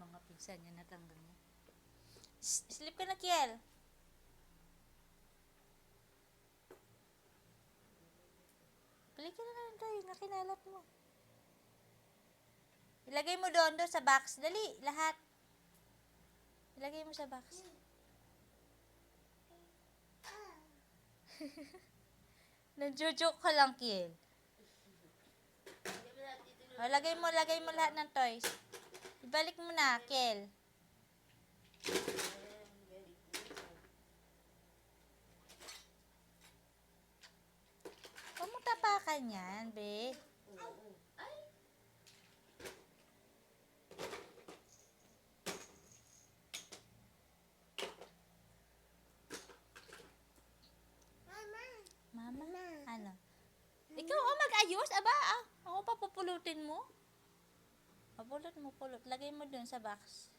mga pinsan niya, natanggal niya. Sleep ka na, Kiel. Balikin na lang tayo, nakinalat mo. Ilagay mo doon sa box. Dali, lahat. Ilagay mo sa box. Nagjo-joke ka lang, Kiel. O, lagay mo lahat ng toys. Ibalik mo na, Kiel. Huwag mo tapakan yan, be. Mama? Ano? Ikaw, mag-ayos? Aba, ako pa pupulutin mo? Pulot mo, pulot. Lagay mo dun sa box.